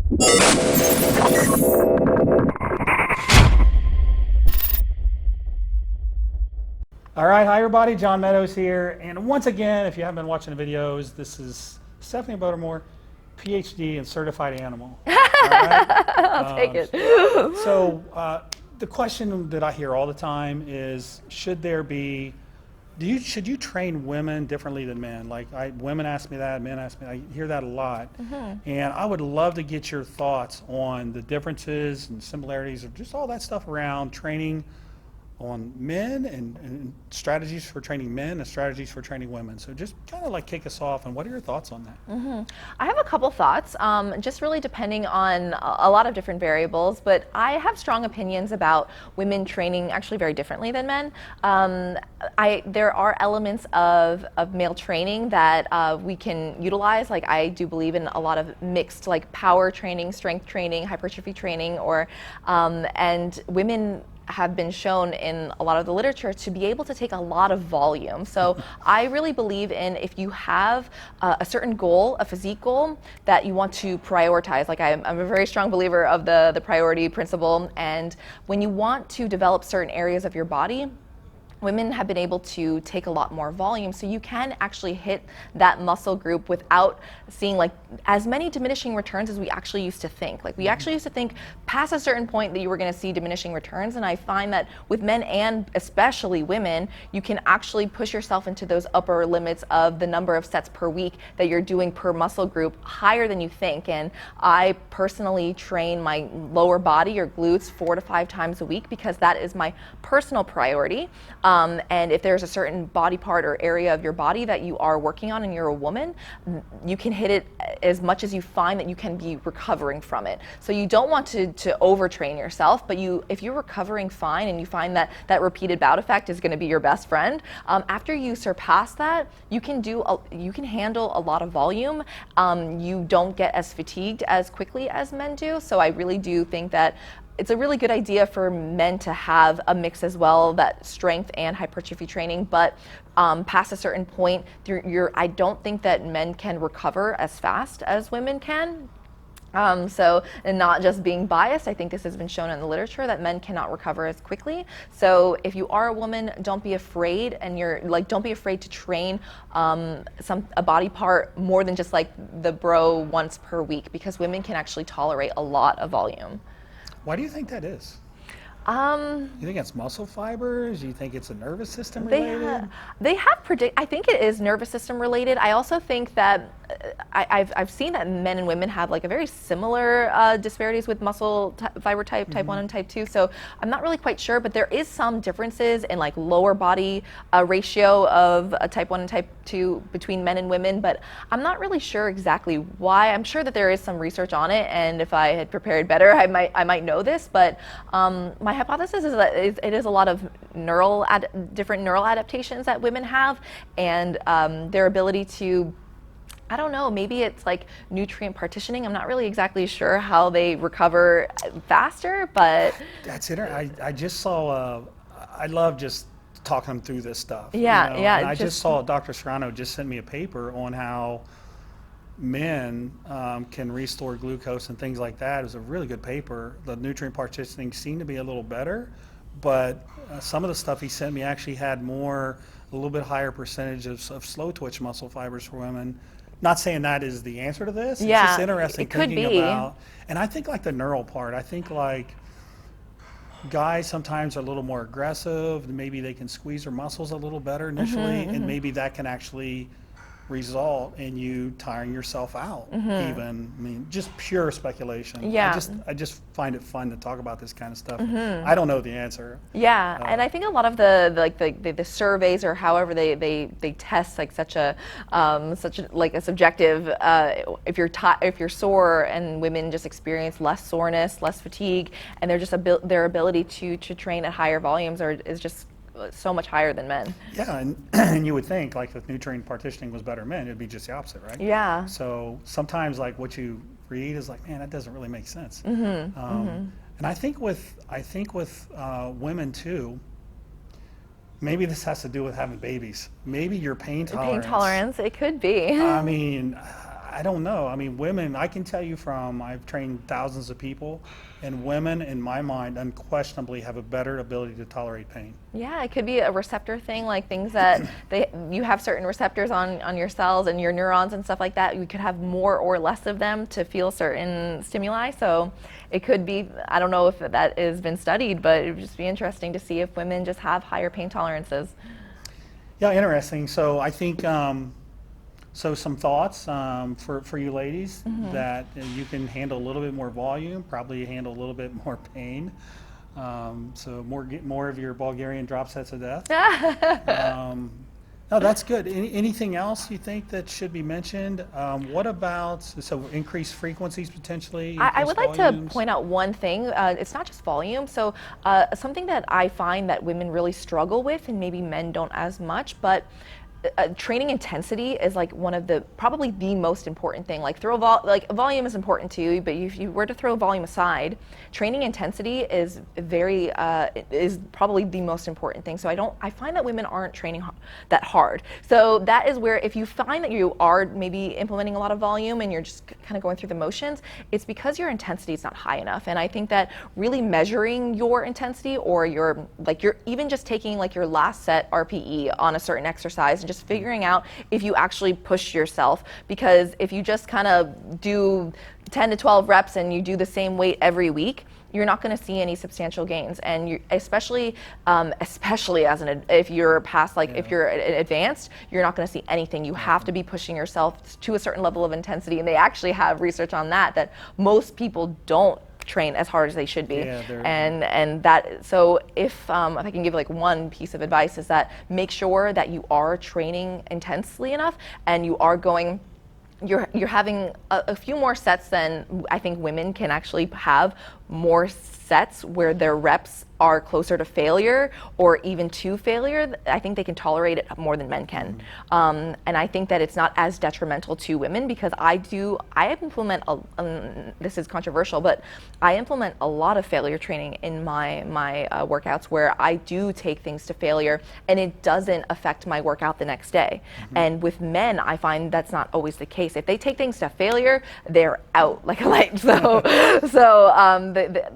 All right, hi everybody, John Meadows here. And once again, if you haven't been watching the videos, this is Stephanie Buttermore, PhD and certified animal. All right? I'll take it. The question that I hear all the time is, should there be, should you train women differently than men? Like women ask me that, men ask me, I hear that a lot. And I would love to get your thoughts on the differences and similarities of just all that stuff around training on men and strategies for training men and strategies for training women. So just kind of like kick us off, and what are your thoughts on that? I have a couple thoughts, just really depending on a lot of different variables, but I have strong opinions about women training actually very differently than men. There are elements of male training that we can utilize. Like I do believe in a lot of mixed, like power training, strength training, hypertrophy training, and women have been shown in a lot of the literature to be able to take a lot of volume. So I really believe in, if you have a certain goal, a physique goal that you want to prioritize, like I'm a very strong believer of the priority principle, and when you want to develop certain areas of your body, women have been able to take a lot more volume, so you can actually hit that muscle group without seeing like as many diminishing returns as we actually used to think. Like we actually used to think past a certain point that you were going to see diminishing returns, and I find that with men and especially women, you can actually push yourself into those upper limits of the number of sets per week that you're doing per muscle group higher than you think. And I personally train my lower body or glutes 4 to 5 times a week because that is my personal priority. And if there's a certain body part or area of your body that you are working on and you're a woman, you can hit it as much as you find that you can be recovering from it. So you don't want to overtrain yourself, but if you're recovering fine and you find that that repeated bout effect is going to be your best friend, after you surpass that, you can handle a lot of volume. You don't get as fatigued as quickly as men do. So I really do think that it's a really good idea for men to have a mix as well, that strength and hypertrophy training, but past a certain point, I don't think that men can recover as fast as women can. And not just being biased, I think this has been shown in the literature that men cannot recover as quickly. So if you are a woman, don't be afraid, and don't be afraid to train a body part more than just like the bro once per week, because women can actually tolerate a lot of volume. Why do you think that is? You think it's muscle fibers? You think it's a nervous system related? I think it is nervous system related. I also think that I've seen that men and women have like a very similar disparities with muscle fiber type 1 and type 2. So I'm not really quite sure, but there is some differences in like lower body ratio of type 1 and type 2 between men and women, but I'm not really sure exactly why. I'm sure that there is some research on it, and if I had prepared better, I might know this, but my hypothesis is that it is a lot of different neural adaptations that women have, and their ability to, I don't know, maybe it's like nutrient partitioning. I'm not really exactly sure how they recover faster, but That's interesting. I just saw, I love just talking them through this stuff. Yeah, yeah. And I just saw Dr. Serrano just sent me a paper on how men can restore glucose and things like that. It was a really good paper. The nutrient partitioning seemed to be a little better, but some of the stuff he sent me actually had a little bit higher percentage of slow twitch muscle fibers for women. Not saying that is the answer to this. Yeah, it's just interesting it could thinking be. about, and I think like the neural part, I think like guys sometimes are a little more aggressive. Maybe they can squeeze their muscles a little better initially, and maybe that can actually result in you tiring yourself out. Even, I mean, just pure speculation. Yeah. I just find it fun to talk about this kind of stuff. I don't know the answer. Yeah, and I think a lot of the surveys, or however they test like such a subjective, if you're sore, and women just experience less soreness, less fatigue, and their ability to train at higher volumes is just so much higher than men. Yeah, and you would think like if nutrient partitioning was better in men, it'd be just the opposite, right? Yeah. So sometimes like what you read is like, man, that doesn't really make sense. And I think with women too, maybe this has to do with having babies. Maybe your pain tolerance. Pain tolerance, it could be. I mean, I don't know. I mean, women, I can tell you I've trained thousands of people, and women, in my mind, unquestionably have a better ability to tolerate pain. Yeah, it could be a receptor thing, like things that you have certain receptors on your cells and your neurons and stuff like that. You could have more or less of them to feel certain stimuli. So it could be, I don't know if that has been studied, but it would just be interesting to see if women just have higher pain tolerances. Yeah, interesting. So I think, so some thoughts for you ladies, that you can handle a little bit more volume, probably handle a little bit more pain. So get more of your Bulgarian drop sets of death. No, that's good. Anything else you think that should be mentioned? What about, so increased frequencies potentially? I would like volumes? to point out one thing. It's not just volume. So something that I find that women really struggle with, and maybe men don't as much, but training intensity is like one of probably the most important thing. Like volume is important too, but if you were to throw volume aside, training intensity is is probably the most important thing. So I find that women aren't training that hard. So that is where, if you find that you are maybe implementing a lot of volume and you're just kind of going through the motions, it's because your intensity is not high enough. And I think that really measuring your intensity, or you're even just taking like your last set RPE on a certain exercise and just figuring out if you actually push yourself. Because if you just kind of do 10 to 12 reps and you do the same weight every week, you're not going to see any substantial gains. And especially if you're past, if you're advanced, you're not going to see anything. You have to be pushing yourself to a certain level of intensity. And they actually have research on that most people don't train as hard as they should be. And that, so if I can give like one piece of advice, is that make sure that you are training intensely enough, and you're having a few more sets than I think women can actually have, more sets where their reps are closer to failure or even to failure. I think they can tolerate it more than men can. And I think that it's not as detrimental to women, because I implement, this is controversial, but I implement a lot of failure training in my workouts, where I do take things to failure and it doesn't affect my workout the next day. And with men, I find that's not always the case. If they take things to failure, they're out like a light. So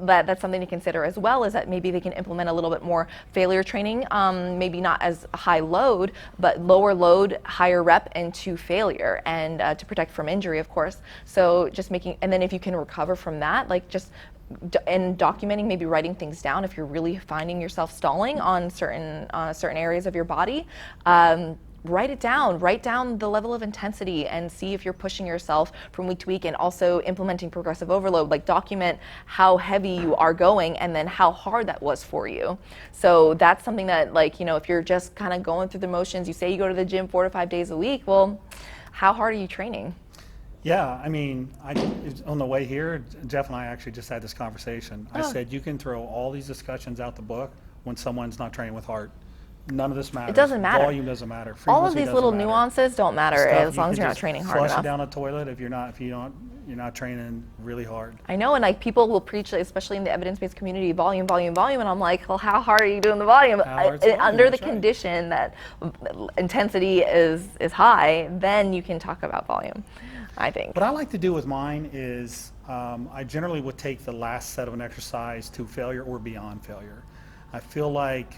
that's something to consider as well, is that maybe they can implement a little bit more failure training, maybe not as high load, but lower load, higher rep into failure, and to protect from injury, of course. So just and then if you can recover from that, like and documenting, maybe writing things down if you're really finding yourself stalling on certain areas of your body. Write down the level of intensity and see if you're pushing yourself from week to week, and also implementing progressive overload. Like, document how heavy you are going and then how hard that was for you. So that's something that, if you're just kind of going through the motions, you say you go to the gym 4 to 5 days a week, well, how hard are you training? Yeah, I mean, on the way here, Jeff and I actually just had this conversation. I said, you can throw all these discussions out the book when someone's not training with heart. None of this matters. It doesn't matter. Volume doesn't matter. All of Frequency these little doesn't matter. nuances don't matter as long as you're not training hard flush enough. it down a toilet if you're not training really hard. I know, and people will preach, especially in the evidence-based community, volume, volume, volume, and I'm like, well, how hard are you doing the volume? Under the condition that intensity is high, then you can talk about volume, I think. What I like to do with mine is I generally would take the last set of an exercise to failure or beyond failure. I feel like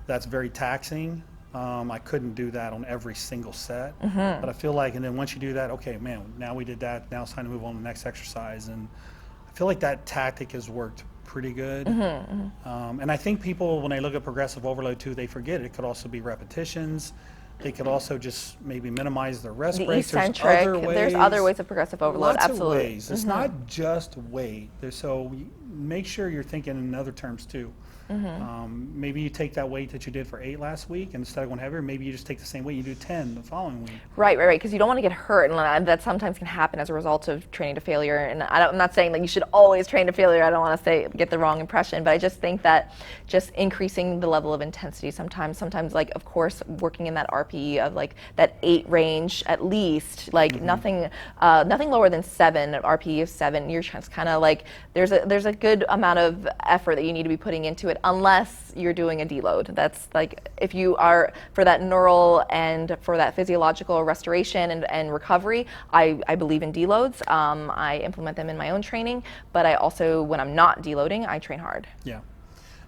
that's very taxing. I couldn't do that on every single set, but I feel like, and then once you do that, okay, man, now we did that, now it's time to move on to the next exercise. And I feel like that tactic has worked pretty good. And I think people, when they look at progressive overload too, they forget it could also be repetitions. They could also just maybe minimize their rest breaks. Eccentric. There's other ways of progressive overload. Lots absolutely. Of ways. It's not just weight. So make sure you're thinking in other terms too. Maybe you take that weight that you did for 8 last week, and instead of going heavier, maybe you just take the same weight, you do 10 the following week. Right, because you don't want to get hurt, and that sometimes can happen as a result of training to failure. And I'm not saying that you should always train to failure. I don't want to get the wrong impression, but I just think that just increasing the level of intensity sometimes, like, of course, working in that RPE of like that 8 range at least, like nothing lower than 7, RPE of 7. You're just kind of like, there's a good amount of effort that you need to be putting into it unless you're doing a deload. That's like if you are for that neural and for that physiological restoration and recovery, I believe in deloads. I implement them in my own training, but I also, when I'm not deloading, I train hard. Yeah.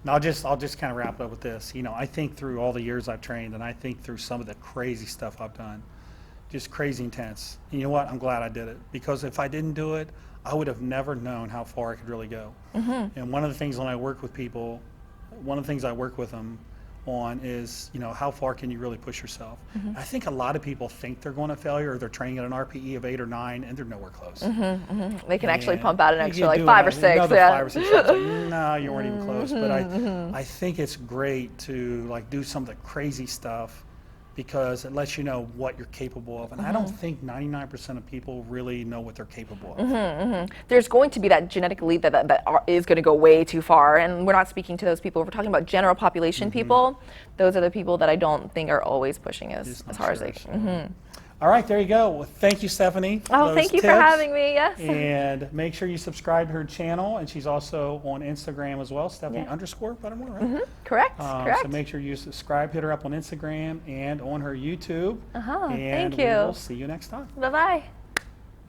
And I'll just kind of wrap it up with this. You know, I think through all the years I've trained, and I think through some of the crazy stuff I've done, just crazy intense. And you know what? I'm glad I did it, because if I didn't do it, I would have never known how far I could really go. And one of the things when I work with people, one of the things I work with them on is, you know, how far can you really push yourself? I think a lot of people think they're going to failure, or they're training at an RPE of 8 or 9, and they're nowhere close. They can actually pump out an You extra can like do 5 or 6. another Yeah. 5 or 6 reps. Like, no, you weren't even close. But I think it's great to like do some of the crazy stuff, because it lets you know what you're capable of. And I don't think 99% of people really know what they're capable of. There's going to be that genetic elite that is going to go way too far, and we're not speaking to those people. We're talking about general population people. Those are the people that I don't think are always pushing as hard as they can. All right, there you go. Well, thank you, Stephanie. For Oh, those thank you for tips. having me. Yes. And make sure you subscribe to her channel, and she's also on Instagram as well, Stephanie _ Buttermore, right? Correct. Correct. So make sure you subscribe, hit her up on Instagram and on her YouTube. Thank And we you. will see you next time. Bye bye.